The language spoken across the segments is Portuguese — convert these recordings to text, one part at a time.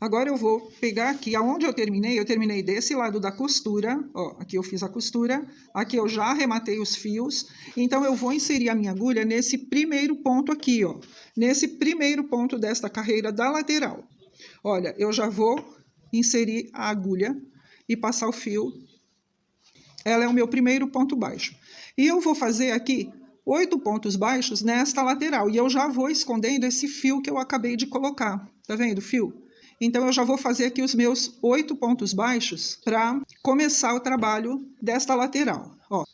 Agora eu vou pegar aqui, aonde eu terminei desse lado da costura, ó, aqui eu fiz a costura, aqui eu já arrematei os fios, então eu vou inserir a minha agulha nesse primeiro ponto aqui, ó, nesse primeiro ponto desta carreira da lateral. Olha, eu já vou inserir a agulha e passar o fio, ela é o meu primeiro ponto baixo. E eu vou fazer aqui 8 pontos baixos nesta lateral, e eu já vou escondendo esse fio que eu acabei de colocar, tá vendo o fio? Então, eu já vou fazer aqui os meus 8 pontos baixos para começar o trabalho desta lateral. Ó,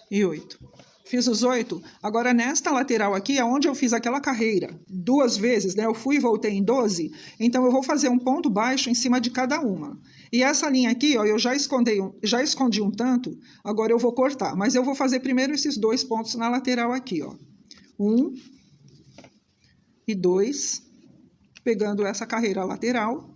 e 8. Fiz os 8. Agora, nesta lateral aqui, é onde eu fiz aquela carreira 2 vezes, né? Eu fui e voltei em 12. Então, eu vou fazer um ponto baixo em cima de cada uma. E essa linha aqui, ó, eu já escondi um tanto. Agora, eu vou cortar. Mas eu vou fazer primeiro esses 2 pontos na lateral aqui, ó. 1 e 2. Pegando essa carreira lateral,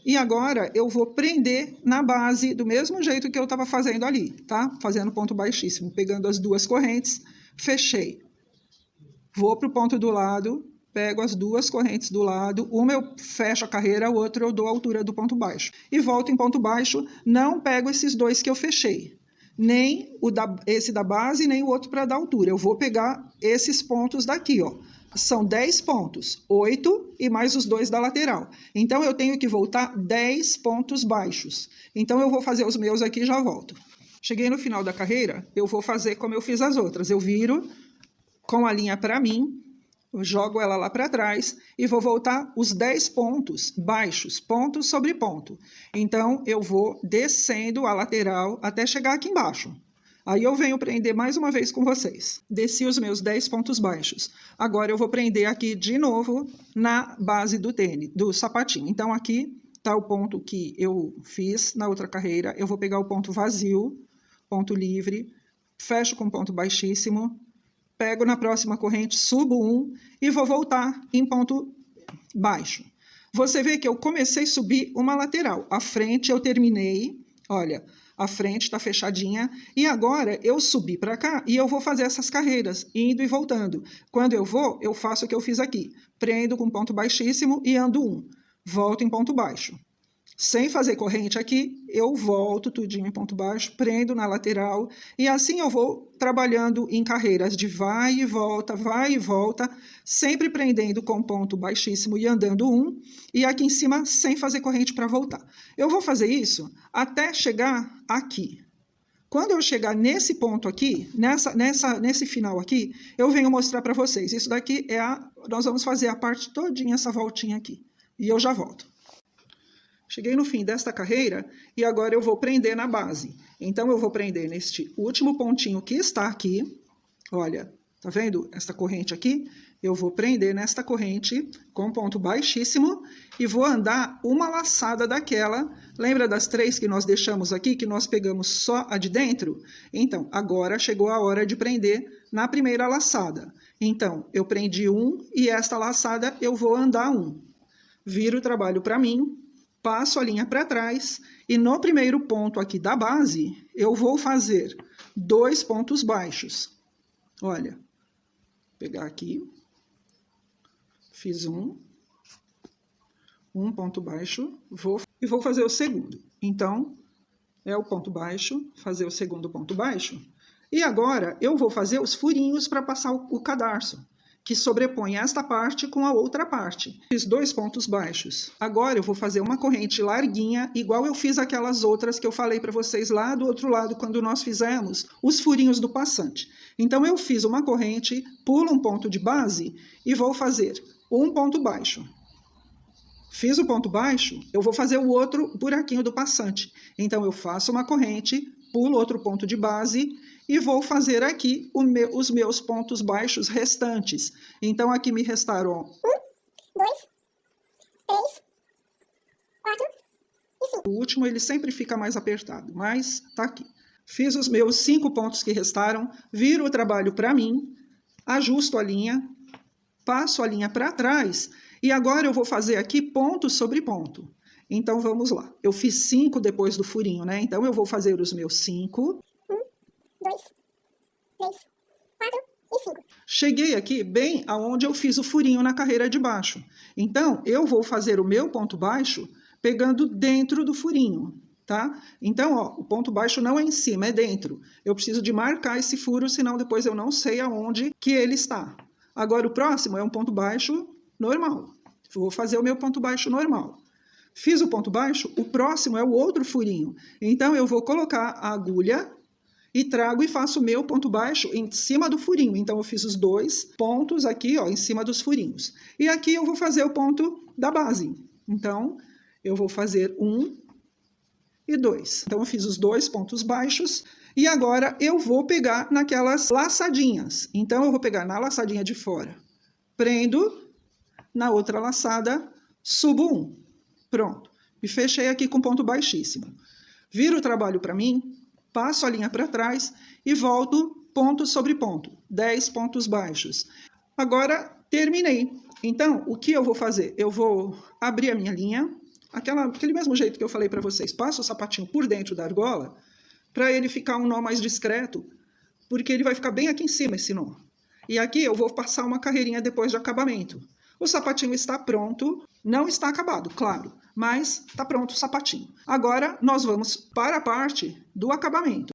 e agora eu vou prender na base do mesmo jeito que eu estava fazendo ali, tá? Fazendo ponto baixíssimo, pegando as 2 correntes, fechei. Vou para o ponto do lado, pego as 2 correntes do lado, uma eu fecho a carreira, o outro eu dou a altura do ponto baixo. E volto em ponto baixo, não pego esses 2 que eu fechei, nem esse da base, nem o outro para dar altura. Eu vou pegar esses pontos daqui, ó. São 10 pontos, 8 e mais os 2 da lateral. Então, eu tenho que voltar 10 pontos baixos. Então, eu vou fazer os meus aqui e já volto. Cheguei no final da carreira, eu vou fazer como eu fiz as outras. Eu viro com a linha para mim, eu jogo ela lá para trás e vou voltar os 10 pontos baixos, ponto sobre ponto. Então, eu vou descendo a lateral até chegar aqui embaixo. Aí eu venho prender mais uma vez com vocês. Desci os meus 10 pontos baixos. Agora eu vou prender aqui de novo na base do tênis, do sapatinho. Então aqui tá o ponto que eu fiz na outra carreira. Eu vou pegar o ponto vazio, ponto livre, fecho com ponto baixíssimo, pego na próxima corrente, subo 1 e vou voltar em ponto baixo. Você vê que eu comecei a subir uma lateral. A frente eu terminei, olha, a frente está fechadinha, e agora eu subi para cá e eu vou fazer essas carreiras, indo e voltando. Quando eu vou, eu faço o que eu fiz aqui. Prendo com ponto baixíssimo e ando 1. Volto em ponto baixo. Sem fazer corrente aqui, eu volto tudinho em ponto baixo, prendo na lateral, e assim eu vou trabalhando em carreiras de vai e volta, sempre prendendo com ponto baixíssimo e andando 1, e aqui em cima sem fazer corrente para voltar. Eu vou fazer isso até chegar aqui. Quando eu chegar nesse ponto aqui, nesse final aqui, eu venho mostrar para vocês. Isso daqui nós vamos fazer a parte todinha, essa voltinha aqui, e eu já volto. Cheguei no fim desta carreira e agora eu vou prender na base. Então, eu vou prender neste último pontinho que está aqui. Olha, tá vendo esta corrente aqui? Eu vou prender nesta corrente com ponto baixíssimo e vou andar uma laçada daquela. Lembra das 3 que nós deixamos aqui, que nós pegamos só a de dentro? Então, agora chegou a hora de prender na primeira laçada. Então, eu prendi 1 e esta laçada eu vou andar 1. Viro o trabalho para mim. Passo a linha para trás e no primeiro ponto aqui da base, eu vou fazer 2 pontos baixos. Olha, vou pegar aqui, fiz um ponto baixo, e vou fazer o segundo. Então, é o ponto baixo, fazer o segundo ponto baixo. E agora, eu vou fazer os furinhos para passar o cadarço, que sobrepõe esta parte com a outra parte. Fiz 2 pontos baixos. Agora eu vou fazer uma corrente larguinha, igual eu fiz aquelas outras que eu falei para vocês lá do outro lado, quando nós fizemos os furinhos do passante. Então, eu fiz uma corrente, pulo um ponto de base e vou fazer um ponto baixo. Fiz o ponto baixo, eu vou fazer o outro buraquinho do passante. Então, eu faço uma corrente, pulo outro ponto de base e vou fazer aqui os meus pontos baixos restantes. Então, aqui me restaram 1, 2, 3, 4 e 5. O último, ele sempre fica mais apertado, mas tá aqui. Fiz os meus 5 pontos que restaram, viro o trabalho para mim, ajusto a linha, passo a linha para trás, e agora eu vou fazer aqui ponto sobre ponto. Então, vamos lá. Eu fiz 5 depois do furinho, né? Então, eu vou fazer os meus 5. 1, 2, 3, 4 e 5. cheguei aqui bem aonde eu fiz o furinho na carreira de baixo. Então, eu vou fazer o meu ponto baixo pegando dentro do furinho, tá? Então, ó, o ponto baixo não é em cima, é dentro. Eu preciso de marcar esse furo, senão depois eu não sei aonde que ele está. Agora, o próximo é um ponto baixo normal. Vou fazer o meu ponto baixo normal. Fiz o ponto baixo, o próximo é o outro furinho. Então, eu vou colocar a agulha e trago e faço o meu ponto baixo em cima do furinho. Então, eu fiz os 2 pontos aqui, ó, em cima dos furinhos. E aqui eu vou fazer o ponto da base. Então, eu vou fazer 1 e 2. Então, eu fiz os 2 pontos baixos e agora eu vou pegar naquelas laçadinhas. Então, eu vou pegar na laçadinha de fora, prendo, na outra laçada, subo 1. Pronto. E fechei aqui com ponto baixíssimo. Viro o trabalho para mim, passo a linha para trás e volto ponto sobre ponto. 10 pontos baixos. Agora, terminei. Então, o que eu vou fazer? Eu vou abrir a minha linha, aquele mesmo jeito que eu falei para vocês. Passo o sapatinho por dentro da argola, para ele ficar um nó mais discreto, porque ele vai ficar bem aqui em cima esse nó. E aqui eu vou passar uma carreirinha depois de acabamento. O sapatinho está pronto, não está acabado, claro, mas está pronto o sapatinho. Agora, nós vamos para a parte do acabamento.